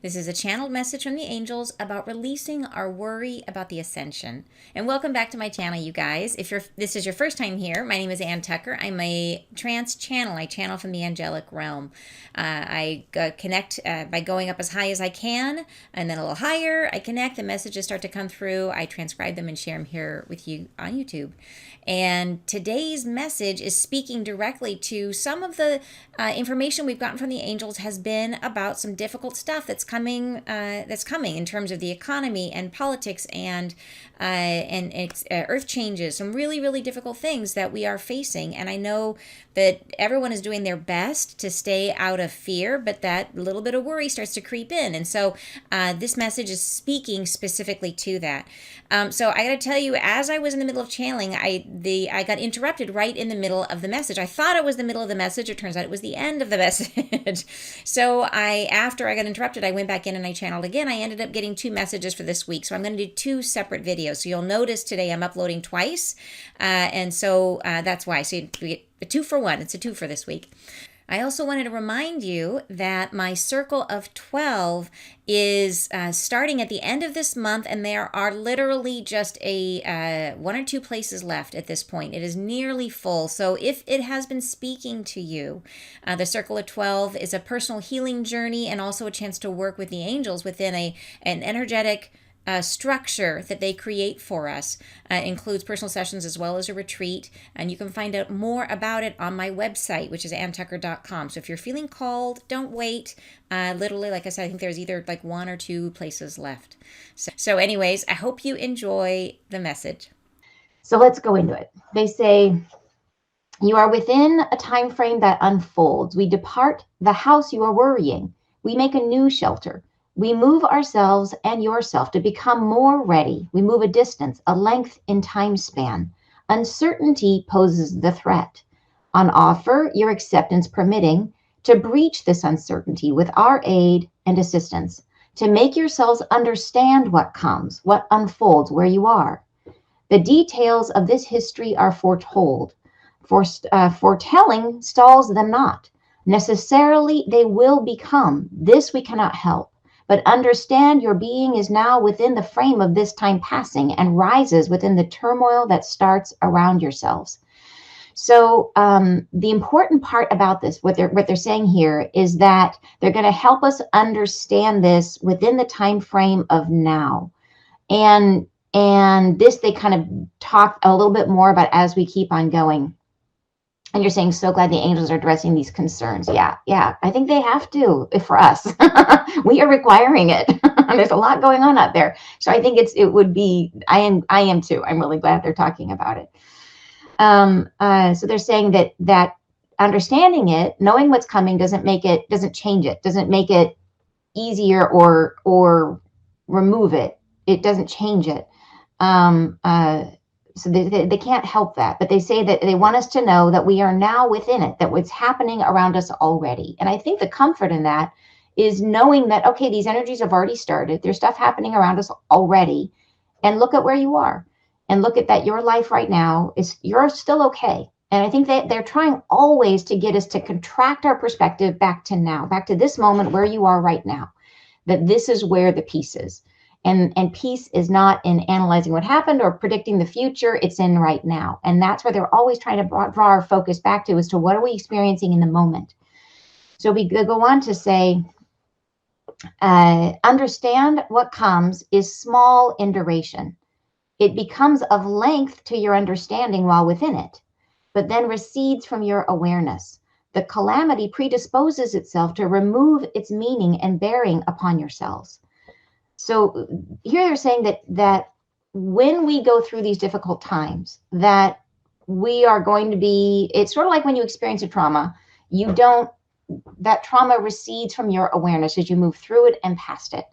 This is a channeled message from the angels about releasing our worry about the ascension. And welcome back to my channel, you guys. If this is your first time here, my name is Ann Tucker. I'm a trance channel. I channel from the angelic realm. I connect by going up as high as I can, and then a little higher. I connect. The messages start to come through. I transcribe them and share them here with you on YouTube. And today's message is speaking directly to some of the information we've gotten from the angels has been about some difficult stuff that's coming in terms of the economy and politics and earth changes, some really, really difficult things that we are facing. And I know that everyone is doing their best to stay out of fear, but that little bit of worry starts to creep in. And so this message is speaking specifically to that. So I got to tell you, as I was in the middle of channeling, I got interrupted right in the middle of the message. I thought it was the middle of the message. It turns out it was the end of the message. So after I got interrupted, I went back in and I channeled again. I ended up getting 2 messages for this week. So I'm going to do 2 separate videos. So you'll notice today I'm uploading twice. And so that's why. So you get a 2 for 1. It's a 2 for this week. I also wanted to remind you that my Circle of 12 is starting at the end of this month, and there are literally just 1 or 2 places left at this point. It is nearly full. So if it has been speaking to you, the Circle of 12 is a personal healing journey and also a chance to work with the angels within an energetic structure that they create for us. Includes personal sessions as well as a retreat, and you can find out more about it on my website, which is antucker.com. So if you're feeling called, don't wait. Literally, like I said, I think there's either like 1 or 2 places left. So anyways, I hope you enjoy the message. So let's go into it. They say, you are within a time frame that unfolds. We depart the house you are worrying. We make a new shelter. We move ourselves and yourself to become more ready. We move a distance, a length in time span. Uncertainty poses the threat. On offer, your acceptance permitting to breach this uncertainty with our aid and assistance, to make yourselves understand what comes, what unfolds where you are. The details of this history are foretold. Foretelling stalls them not. Necessarily, they will become. This we cannot help. But understand your being is now within the frame of this time passing and rises within the turmoil that starts around yourselves. So the important part about this, what they're saying here, is that they're going to help us understand this within the time frame of now. And this they kind of talk a little bit more about as we keep on going. And you're saying, so glad the angels are addressing these concerns. Yeah. I think they have to, for us. We are requiring it. There's a lot going on out there. So I think it would be, I am too. I'm really glad they're talking about it. So they're saying that understanding it, knowing what's coming doesn't change it, doesn't make it easier or remove it. It doesn't change it. So they can't help that, but they say that they want us to know that we are now within it, that what's happening around us already. And I think the comfort in that is knowing that, okay, these energies have already started. There's stuff happening around us already. And look at where you are. And look at that your life right now you're still okay. And I think that they're trying always to get us to contract our perspective back to now, back to this moment where you are right now, that this is where the peace is. And peace is not in analyzing what happened or predicting the future. It's in right now. And that's where they're always trying to draw our focus back to, as to what are we experiencing in the moment. So we go on to say, understand what comes is small in duration. It becomes of length to your understanding while within it, but then recedes from your awareness. The calamity predisposes itself to remove its meaning and bearing upon yourselves. So here they're saying that when we go through these difficult times, that we are going to be, it's sort of like when you experience a trauma, that trauma recedes from your awareness as you move through it and past it.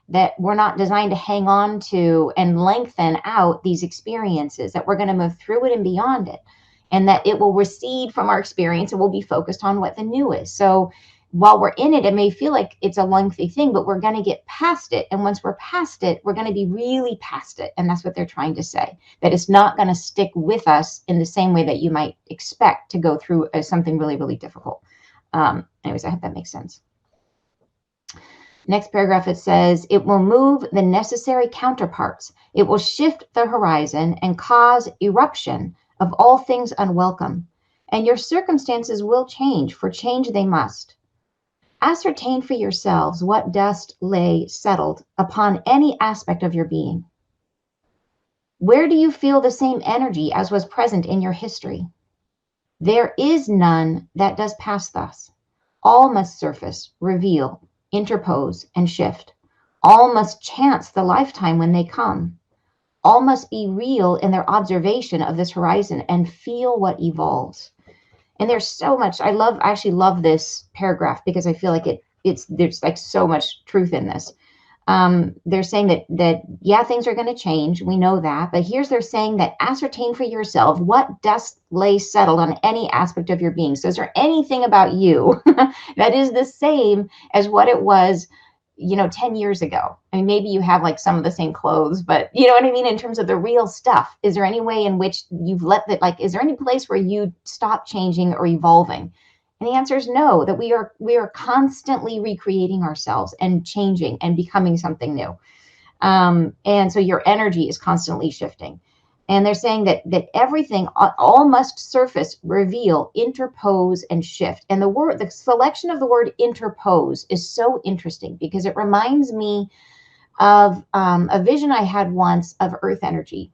That we're not designed to hang on to and lengthen out these experiences, that we're going to move through it and beyond it, and that it will recede from our experience and we'll be focused on what the new is. So while we're in it, it may feel like it's a lengthy thing, but we're going to get past it. And once we're past it, we're going to be really past it. And that's what they're trying to say, that it's not going to stick with us in the same way that you might expect to go through something really, really difficult. Anyways, I hope that makes sense. Next paragraph, it says, it will move the necessary counterparts. It will shift the horizon and cause eruption of all things unwelcome. And your circumstances will change, for change they must. Ascertain for yourselves what dust lay settled upon any aspect of your being. Where do you feel the same energy as was present in your history? There is none that does pass thus. All must surface, reveal, interpose, and shift. All must chance the lifetime when they come. All must be real in their observation of this horizon and feel what evolves. And there's so much, I actually love this paragraph because I feel like there's like so much truth in this. They're saying that yeah, things are going to change. We know that, but they're saying that ascertain for yourself what dust lay settled on any aspect of your being. So is there anything about you that is the same as what it was, 10 years ago? I mean, maybe you have like some of the same clothes, but you know what I mean? In terms of the real stuff, is there any way in which you've let that, like, is there any place where you stop changing or evolving? And the answer is no, that we are constantly recreating ourselves and changing and becoming something new. And so your energy is constantly shifting. And they're saying that everything all must surface, reveal, interpose, and shift. And the selection of the word interpose is so interesting because it reminds me of a vision I had once of earth energy,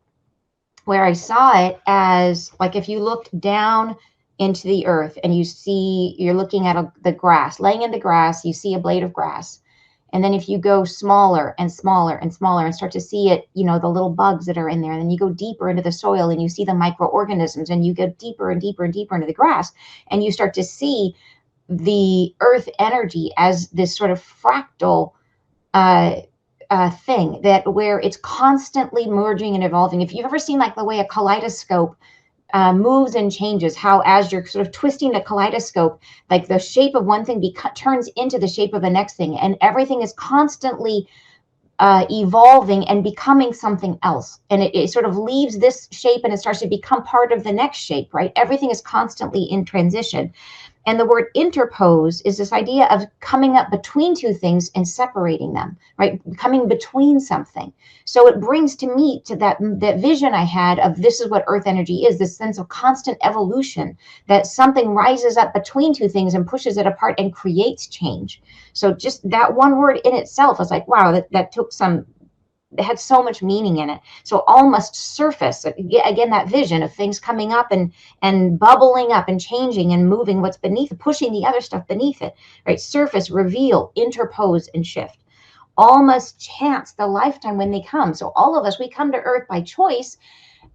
where I saw it as like if you looked down into the earth and you're looking at the grass, laying in the grass, you see a blade of grass. And then if you go smaller and smaller and smaller and start to see it, the little bugs that are in there, and then you go deeper into the soil and you see the microorganisms, and you go deeper and deeper and deeper into the grass, and you start to see the earth energy as this sort of fractal thing that where it's constantly merging and evolving. If you've ever seen like the way a kaleidoscope moves and changes, how as you're sort of twisting the kaleidoscope, like the shape of one thing turns into the shape of the next thing, and everything is constantly evolving and becoming something else. And it sort of leaves this shape and it starts to become part of the next shape, right? Everything is constantly in transition. And the word interpose is this idea of coming up between two things and separating them, right? Coming between something. So it brings to me to that vision I had of this is what earth energy is, this sense of constant evolution, that something rises up between two things and pushes it apart and creates change. So just that one word in itself is like, wow, that took some, it had so much meaning in it. So all must surface, again, that vision of things coming up and bubbling up and changing and moving what's beneath, pushing the other stuff beneath it, right? Surface, reveal, interpose, and shift. All must chance the lifetime when they come. So all of us, we come to earth by choice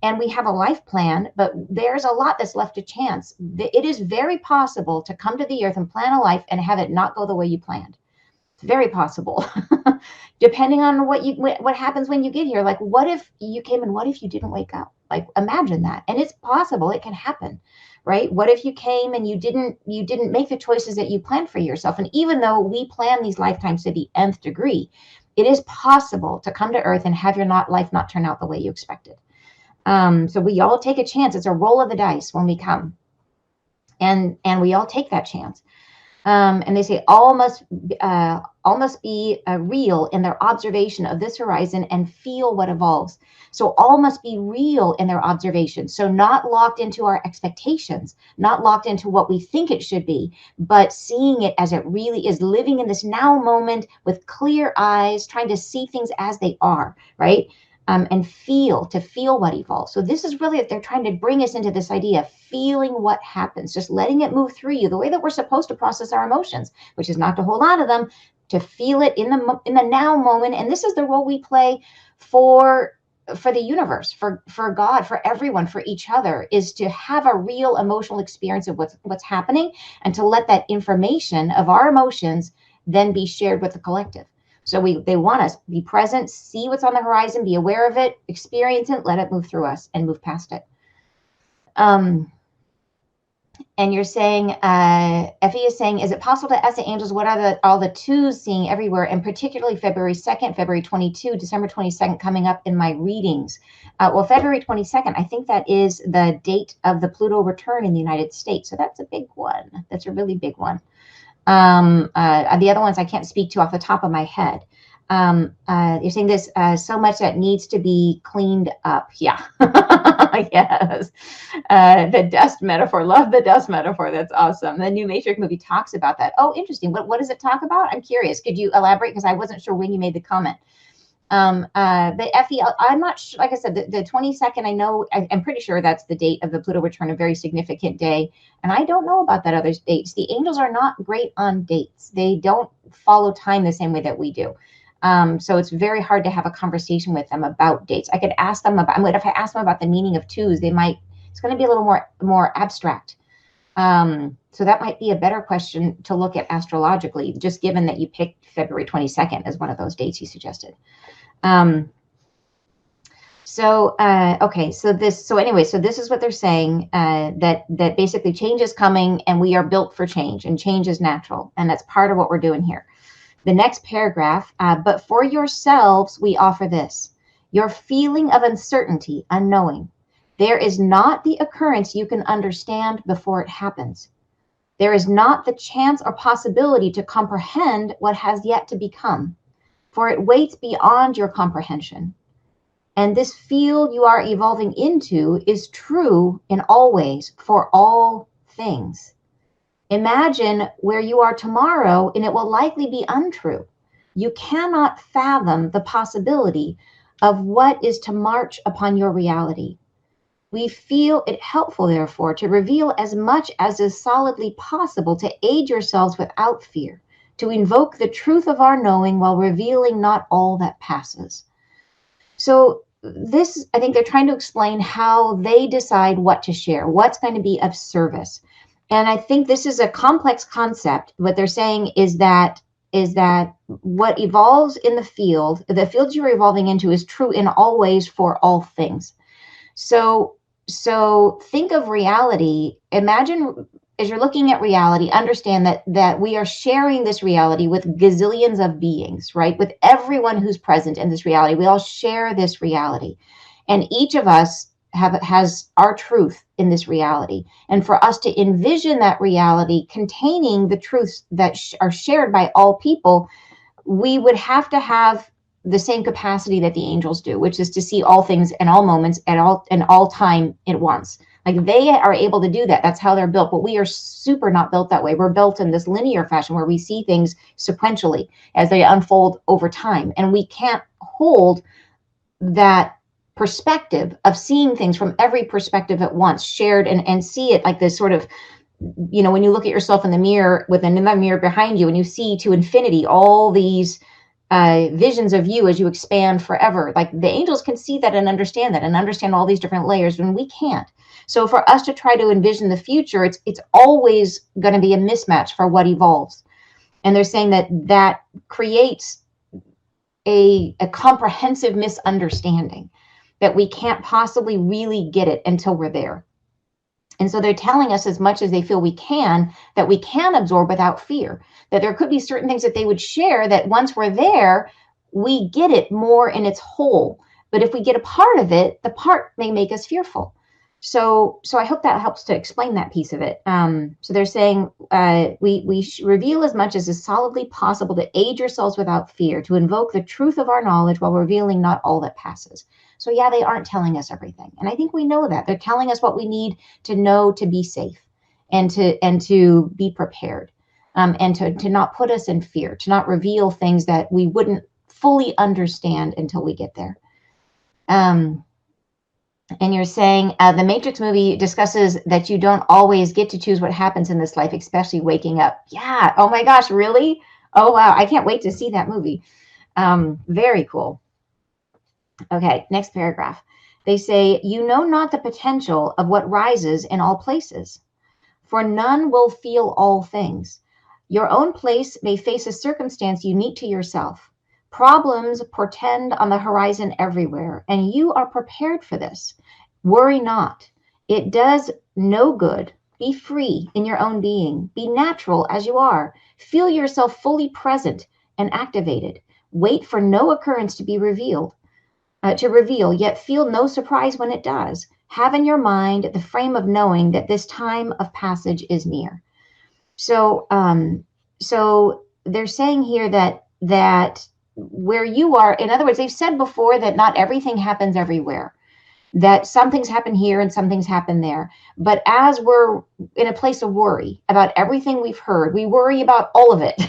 and we have a life plan, but there's a lot that's left to chance. It is very possible to come to the earth and plan a life and have it not go the way you planned. It's very possible. Depending on what happens when you get here. Like, what if you came and what if you didn't wake up? Like, imagine that. And it's possible, it can happen, right? What if you came and you didn't make the choices that you planned for yourself? And even though we plan these lifetimes to the nth degree, it is possible to come to earth and have your life not turn out the way you expected. So we all take a chance. It's a roll of the dice when we come, and we all take that chance. And they say all must be real in their observation of this horizon and feel what evolves. So all must be real in their observation. So not locked into our expectations, not locked into what we think it should be, but seeing it as it really is, living in this now moment with clear eyes, trying to see things as they are, right? And feel what evolves. So this is really, they're trying to bring us into this idea of feeling what happens, just letting it move through you, the way that we're supposed to process our emotions, which is not to hold on to them, to feel it in the now moment. And this is the role we play for the universe, for God, for everyone, for each other, is to have a real emotional experience of what's happening, and to let that information of our emotions then be shared with the collective. So they want us to be present, see what's on the horizon, be aware of it, experience it, let it move through us and move past it. And you're saying, Effie is saying, is it possible to ask the angels what are all the twos seeing everywhere, and particularly February 2nd, February 22, December 22nd coming up in my readings? Well, February 22nd, I think that is the date of the Pluto return in the United States. So that's a big one. That's a really big one. The other ones I can't speak to off the top of my head. You're saying this so much that needs to be cleaned up. Yeah. Yes. The dust metaphor. Love the dust metaphor. That's awesome. The new Matrix movie talks about that. Oh, interesting. What does it talk about? I'm curious. Could you elaborate? Because I wasn't sure when you made the comment. The FE, I'm not sure, like I said, the 22nd, I know, I'm pretty sure that's the date of the Pluto return, a very significant day. And I don't know about that other dates. The angels are not great on dates. They don't follow time the same way that we do. So it's very hard to have a conversation with them about dates. I could ask them about, if I ask them about the meaning of twos, it's going to be a little more abstract. So that might be a better question to look at astrologically, just given that you picked February 22nd as one of those dates you suggested. Okay, so this is what they're saying, that basically change is coming and we are built for change, and change is natural. And that's part of what we're doing here. The next paragraph, but for yourselves, we offer this, your feeling of uncertainty, unknowing. There is not the occurrence you can understand before it happens. There is not the chance or possibility to comprehend what has yet to become, for it waits beyond your comprehension. And this field you are evolving into is true in all ways for all things. Imagine where you are tomorrow, and it will likely be untrue. You cannot fathom the possibility of what is to march upon your reality. We feel it helpful, therefore, to reveal as much as is solidly possible to aid yourselves without fear, to invoke the truth of our knowing while revealing not all that passes. So this, I think they're trying to explain how they decide what to share, what's going to be of service. And I think this is a complex concept. What they're saying is that what evolves in the field you're evolving into, is true in all ways for all things. So think of reality. Imagine, as you're looking at reality, understand that we are sharing this reality with gazillions of beings, right? With everyone who's present in this reality. We all share this reality. And each of us has our truth in this reality. And for us to envision that reality containing the truths that are shared by all people, we would have to have the same capacity that the angels do, which is to see all things in all moments in all time at once. Like, they are able to do that. That's how they're built. But we are super not built that way. We're built in this linear fashion where we see things sequentially as they unfold over time. And we can't hold that perspective of seeing things from every perspective at once, shared, and see it like this sort of, when you look at yourself in the mirror, within the mirror behind you, and you see to infinity all these visions of you as you expand forever. Like, the angels can see that and understand all these different layers, and we can't. So for us to try to envision the future, it's always going to be a mismatch for what evolves. And they're saying that creates a comprehensive misunderstanding, that we can't possibly really get it until we're there. And so they're telling us, as much as they feel we can, that we can absorb without fear, that there could be certain things that they would share that once we're there, we get it more in its whole. But if we get a part of it, the part may make us fearful. So I hope that helps to explain that piece of it. So they're saying we reveal as much as is solidly possible to aid yourselves without fear, to invoke the truth of our knowledge while revealing not all that passes. So yeah, they aren't telling us everything. And I think we know that. They're telling us what we need to know to be safe and to be prepared, and to not put us in fear, to not reveal things that we wouldn't fully understand until we get there. And you're saying the Matrix movie discusses that you don't always get to choose what happens in this life, especially waking up. Yeah. Oh my gosh, really? Oh, wow. I can't wait to see that movie. Very cool. Okay, next paragraph. They say, you know not the potential of what rises in all places, for none will feel all things. Your own place may face a circumstance unique to yourself. Problems portend on the horizon everywhere, and you are prepared for this. Worry not. It does no good. Be free in your own being. Be natural as you are. Feel yourself fully present and activated. Wait for no occurrence to be revealed. To reveal, yet feel no surprise when it does. Have in your mind the frame of knowing that this time of passage is near. So so they're saying here that where you are, in other words, they've said before that not everything happens everywhere, that some things happen here and some things happen there. But as we're in a place of worry about everything we've heard, we worry about all of it.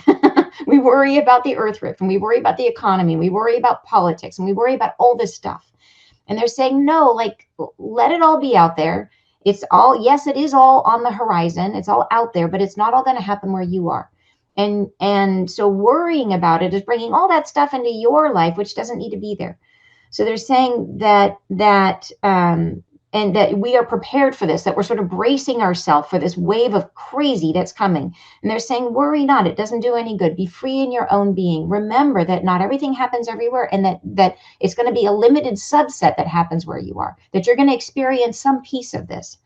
We worry about the earth rift, and we worry about the economy, and we worry about politics, and we worry about all this stuff. And they're saying, no, like, let it all be out there. It's all, yes, it is all on the horizon. It's all out there, but it's not all going to happen where you are. And so worrying about it is bringing all that stuff into your life, which doesn't need to be there. So they're saying and that we are prepared for this, that we're sort of bracing ourselves for this wave of crazy that's coming. And they're saying, worry not, it doesn't do any good. Be free in your own being. Remember that not everything happens everywhere, and that it's going to be a limited subset that happens where you are, that you're going to experience some piece of this.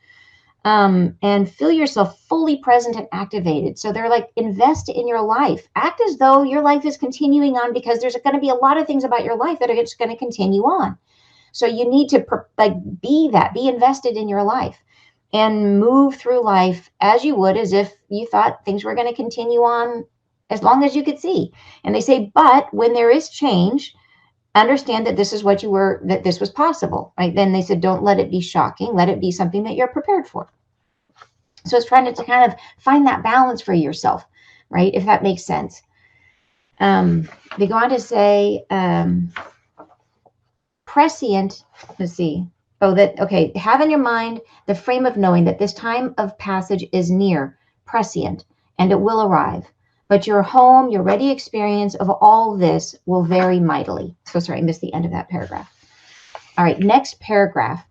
And feel yourself fully present and activated. So they're like, invest in your life. Act as though your life is continuing on, because there's going to be a lot of things about your life that are just going to continue on. So you need to be invested in your life and move through life as you would, as if you thought things were going to continue on as long as you could see. And they say, but when there is change, understand that this is what you were, that this was possible, right? Then they said, don't let it be shocking. Let it be something that you're prepared for. So it's trying to kind of find that balance for yourself, right? If that makes sense. They go on to say, prescient, let's see. Okay. Have in your mind the frame of knowing that this time of passage is near, prescient, and it will arrive. But your home, your ready experience of all this will vary mightily. So sorry, I missed the end of that paragraph. All right, next paragraph.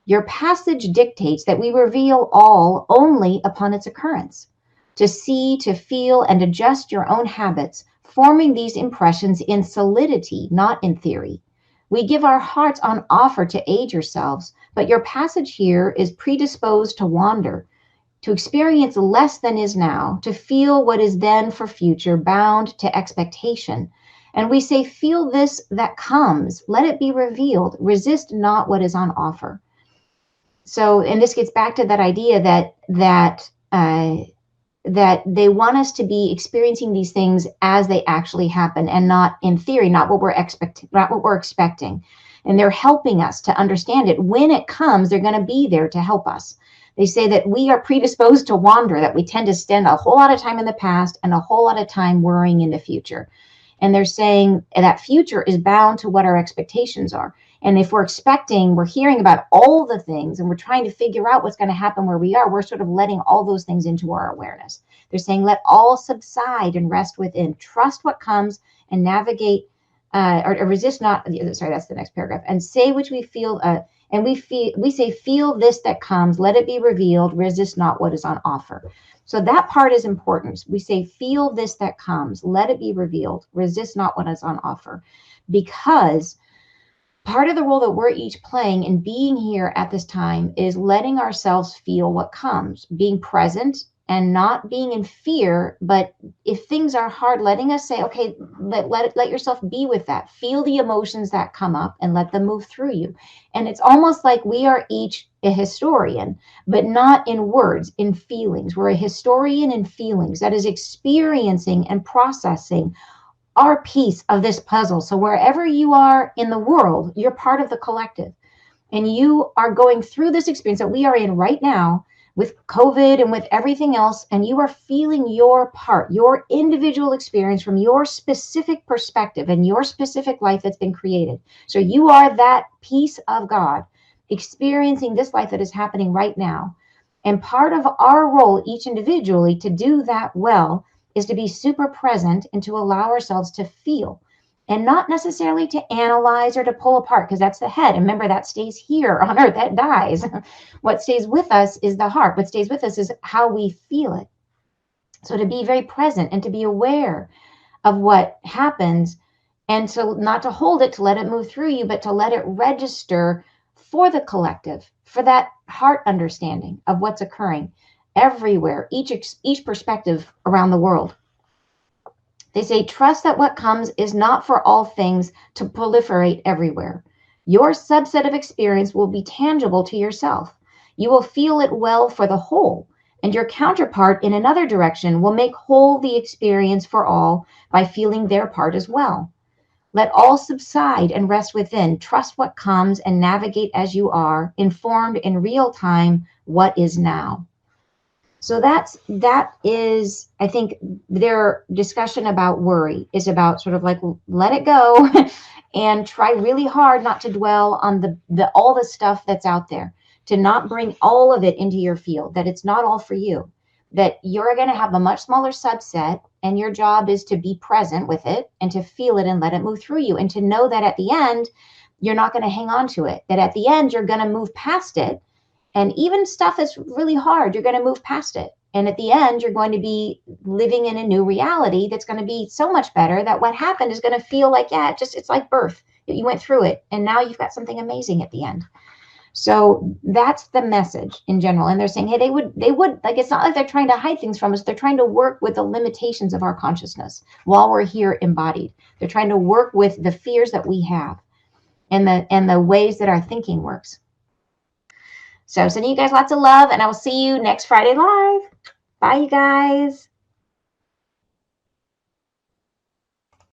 Your passage dictates that we reveal all only upon its occurrence. To see, to feel, and adjust your own habits, forming these impressions in solidity, not in theory. We give our hearts on offer to aid yourselves, but your passage here is predisposed to wander, to experience less than is now, to feel what is then for future, bound to expectation. And we say, feel this that comes, let it be revealed, resist not what is on offer. So, and this gets back to that idea that they want us to be experiencing these things as they actually happen, and not in theory, not what we're expecting. And they're helping us to understand it. When it comes, they're going to be there to help us. They say that we are predisposed to wander, that we tend to spend a whole lot of time in the past and a whole lot of time worrying in the future. And they're saying that future is bound to what our expectations are. And if we're hearing about all the things, and we're trying to figure out what's going to happen where we are, we're sort of letting all those things into our awareness. They're saying, let all subside and rest within. Trust what comes and navigate, or resist not. Sorry, that's the next paragraph. And say which we feel, and we say, feel this that comes, let it be revealed, resist not what is on offer. So that part is important. We say, feel this that comes, let it be revealed, resist not what is on offer. Because part of the role that we're each playing in being here at this time is letting ourselves feel what comes, being present and not being in fear. But if things are hard, letting us say, okay, let yourself be with that. Feel the emotions that come up and let them move through you. And it's almost like we are each a historian, but not in words, in feelings. We're a historian in feelings, that is experiencing and processing our piece of this puzzle. So wherever you are in the world, you're part of the collective, and you are going through this experience that we are in right now with COVID and with everything else, and you are feeling your part, your individual experience from your specific perspective and your specific life that's been created. So you are that piece of God experiencing this life that is happening right now. And part of our role, each individually, to do that well is to be super present and to allow ourselves to feel, and not necessarily to analyze or to pull apart, because that's the head. And remember, that stays here on earth, that dies. What stays with us is the heart. What stays with us is how we feel it. So to be very present and to be aware of what happens, and to not to hold it, to let it move through you, but to let it register for the collective, for that heart understanding of what's occurring everywhere, each perspective around the world. They say, trust that what comes is not for all things to proliferate everywhere. Your subset of experience will be tangible to yourself. You will feel it well for the whole. And your counterpart in another direction will make whole the experience for all by feeling their part as well. Let all subside and rest within. Trust what comes and navigate as you are, informed in real time what is now. So that is, I think, their discussion about worry is about sort of like, let it go and try really hard not to dwell on the all the stuff that's out there, to not bring all of it into your field, that it's not all for you, that you're going to have a much smaller subset, and your job is to be present with it and to feel it and let it move through you, and to know that at the end you're not going to hang on to it, that at the end you're going to move past it. And even stuff that's really hard, you're going to move past it. And at the end, you're going to be living in a new reality that's going to be so much better, that what happened is going to feel like, yeah, it's like birth. You went through it, and now you've got something amazing at the end. So that's the message in general. And they're saying, hey, they would like, it's not like they're trying to hide things from us. They're trying to work with the limitations of our consciousness while we're here embodied. They're trying to work with the fears that we have and the ways that our thinking works. So sending you guys lots of love, and I will see you next Friday live. Bye, you guys.